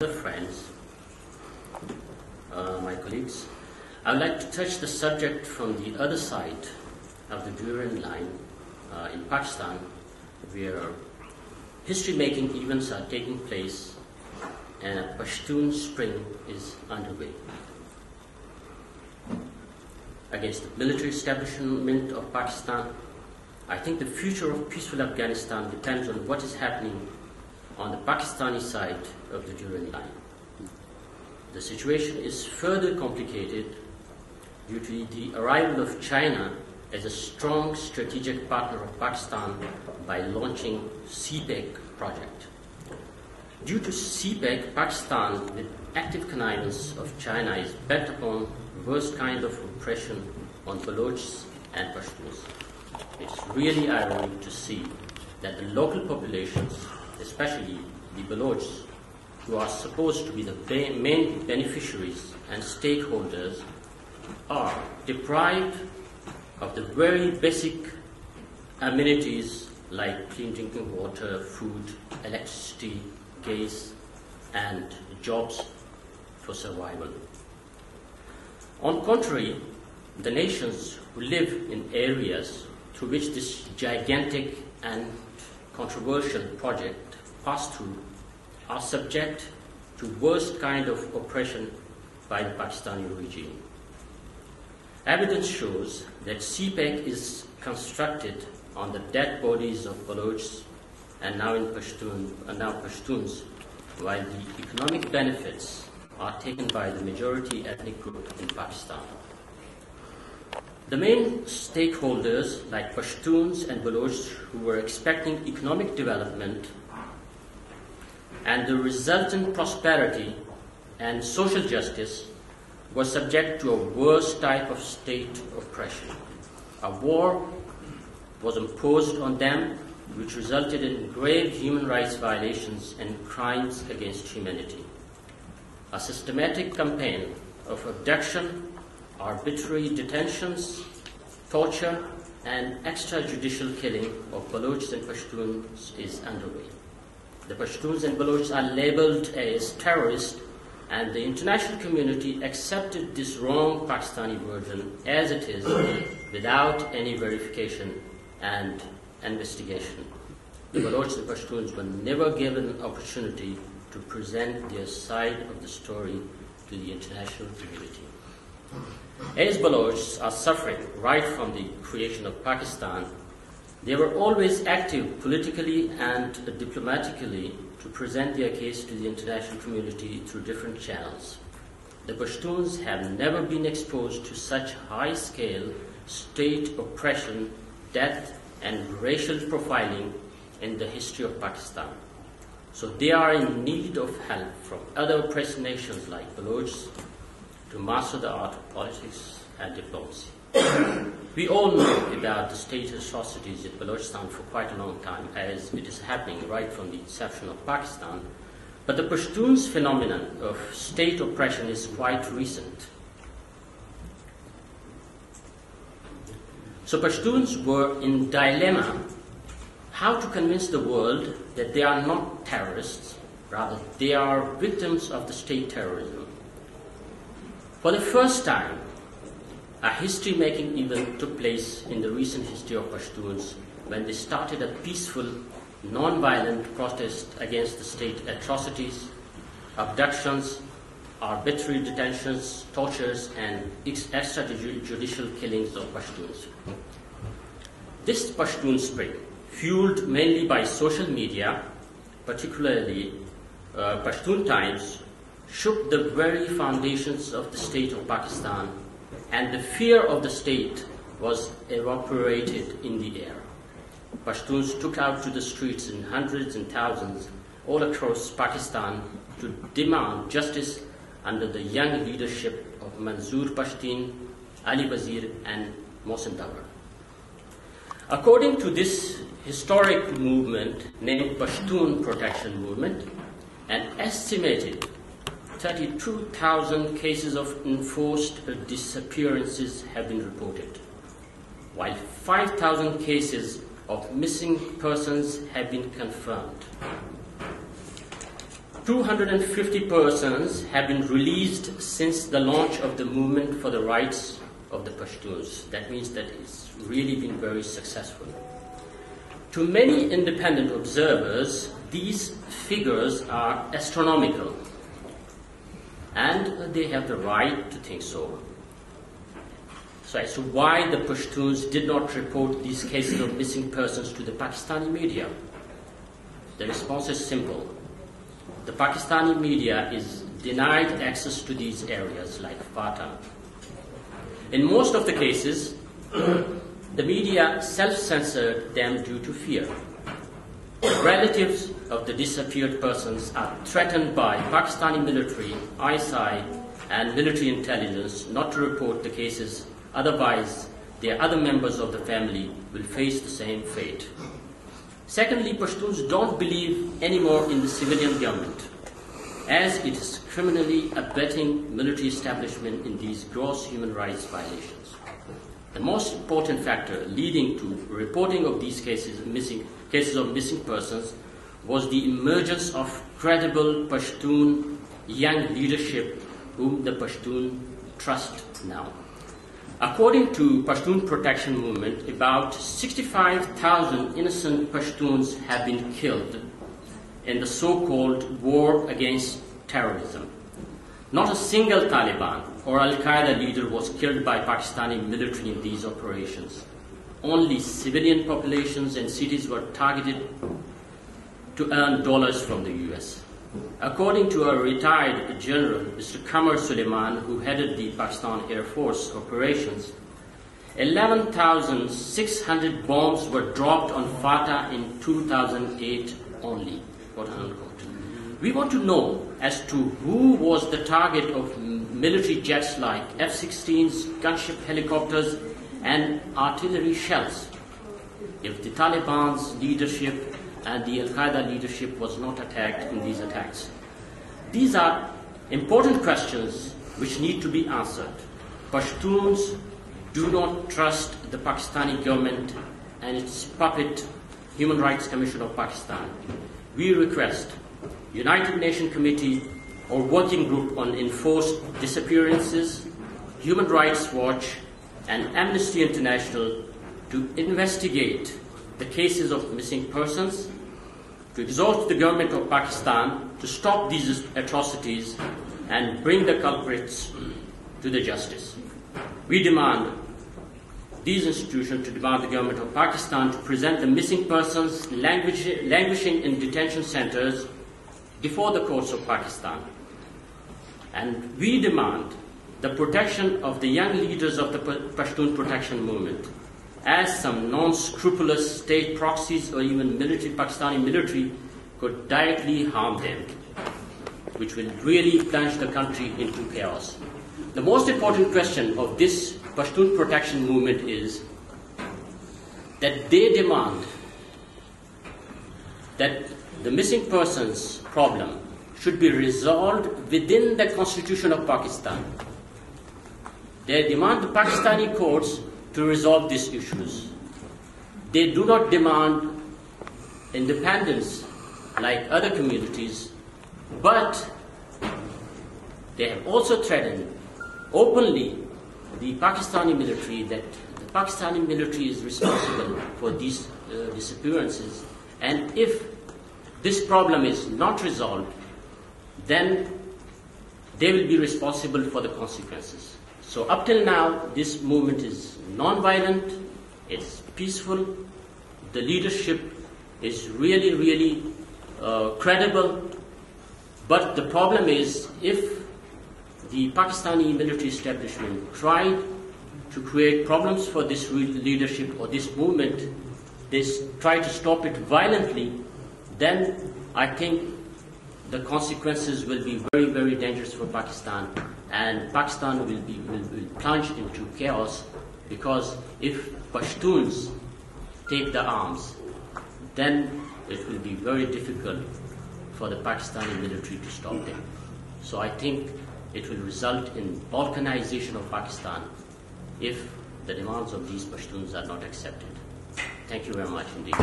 Friends, my colleagues, I would like to touch the subject from the other side of the Durand line in Pakistan, where history-making events are taking place and a Pashtun spring is underway. Against the military establishment of Pakistan, I think the future of peaceful Afghanistan depends on what is happening on the Pakistani side of the Durand line. The situation is further complicated due to the arrival of China as a strong strategic partner of Pakistan by launching CPEC project. Due to CPEC, Pakistan, with active connivance of China, is bent upon the worst kind of oppression on Balochs and Pashtuns. It's really ironic to see that the local populations, especially the Balochs, who are supposed to be the main beneficiaries and stakeholders, are deprived of the very basic amenities like clean drinking water, food, electricity, gas, and jobs for survival. On contrary, the nations who live in areas through which this gigantic and controversial project passed through are subject to worst kind of oppression by the Pakistani regime. Evidence shows that CPEC is constructed on the dead bodies of Balochs and now Pashtuns, while the economic benefits are taken by the majority ethnic group in Pakistan. The main stakeholders, like Pashtuns and Balochs, who were expecting economic development and the resultant prosperity and social justice, were subject to a worse type of state oppression. A war was imposed on them, which resulted in grave human rights violations and crimes against humanity. A systematic campaign of abduction, arbitrary detentions, torture, and extrajudicial killing of Balochs and Pashtuns is underway. The Pashtuns and Balochs are labeled as terrorists, and the international community accepted this wrong Pakistani version as it is without any verification and investigation. The Balochs and Pashtuns were never given an opportunity to present their side of the story to the international community. As Balochs are suffering right from the creation of Pakistan, they were always active politically and diplomatically to present their case to the international community through different channels. The Pashtuns have never been exposed to such high-scale state oppression, death, and racial profiling in the history of Pakistan. So they are in need of help from other oppressed nations like Balochs to master the art of politics and diplomacy. We all know about the state atrocities in Balochistan for quite a long time, as it is happening right from the inception of Pakistan. But the Pashtuns' phenomenon of state oppression is quite recent. So Pashtuns were in dilemma how to convince the world that they are not terrorists, rather they are victims of the state terrorism. For the first time, a history-making event took place in the recent history of Pashtuns when they started a peaceful, non-violent protest against the state atrocities, abductions, arbitrary detentions, tortures, and extrajudicial killings of Pashtuns. This Pashtun spring, fueled mainly by social media, particularly Pashtun Times, shook the very foundations of the state of Pakistan, and the fear of the state was evaporated in the air. Pashtuns took out to the streets in hundreds and thousands all across Pakistan to demand justice under the young leadership of Manzoor Pashtun, Ali Wazir, and Mohsen Dawar. According to this historic movement named Pashtun Protection Movement, an estimated 32,000 cases of enforced disappearances have been reported, while 5,000 cases of missing persons have been confirmed. 250 persons have been released since the launch of the movement for the rights of the Pashtuns. That means that it's really been very successful. To many independent observers, these figures are astronomical, and they have the right to think so. So as to why the Pashtuns did not report these cases of missing persons to the Pakistani media, the response is simple. The Pakistani media is denied access to these areas like FATA. In most of the cases, the media self-censored them due to fear. Relatives of the disappeared persons are threatened by Pakistani military, ISI, and military intelligence not to report the cases, otherwise their other members of the family will face the same fate. Secondly, Pashtuns don't believe anymore in the civilian government, as it is criminally abetting military establishment in these gross human rights violations. The most important factor leading to reporting of these cases of missing persons was the emergence of credible Pashtun young leadership whom the Pashtun trust now. According to Pashtun protection movement, about 65,000 innocent Pashtuns have been killed in the so-called war against terrorism. Not a single Taliban or Al-Qaeda leader was killed by Pakistani military in these operations. Only civilian populations and cities were targeted to earn dollars from the US. According to a retired general, Mr. Qamar Suleiman, who headed the Pakistan Air Force operations, 11,600 bombs were dropped on FATA in 2008 only, quote unquote. We want to know as to who was the target of military jets like F-16s, gunship helicopters, and artillery shells, if the Taliban's leadership and the Al-Qaeda leadership was not attacked in these attacks. These are important questions which need to be answered. Pashtuns do not trust the Pakistani government and its puppet Human Rights Commission of Pakistan. We request United Nations Committee or Working Group on Enforced Disappearances, Human Rights Watch, and Amnesty International to investigate the cases of missing persons, to exhort the government of Pakistan to stop these atrocities and bring the culprits to the justice. We demand these institutions to demand the government of Pakistan to present the missing persons languishing in detention centers before the courts of Pakistan. And we demand the protection of the young leaders of the Pashtun protection movement, as some non-scrupulous state proxies or even Pakistani military could directly harm them, which will really plunge the country into chaos. The most important question of this Pashtun protection movement is that they demand that the missing persons problem should be resolved within the Constitution of Pakistan. They demand the Pakistani courts to resolve these issues. They do not demand independence like other communities, but they have also threatened openly the Pakistani military that the Pakistani military is responsible for these disappearances, and if this problem is not resolved, then they will be responsible for the consequences. So up till now, this movement is non-violent, it's peaceful, the leadership is really credible, but the problem is if the Pakistani military establishment tried to create problems for this leadership or this movement, they try to stop it violently, then I think the consequences will be very dangerous for Pakistan, and Pakistan will plunge into chaos, because if Pashtuns take the arms, then it will be very difficult for the Pakistani military to stop them. So I think it will result in balkanization of Pakistan if the demands of these Pashtuns are not accepted. Thank you very much indeed.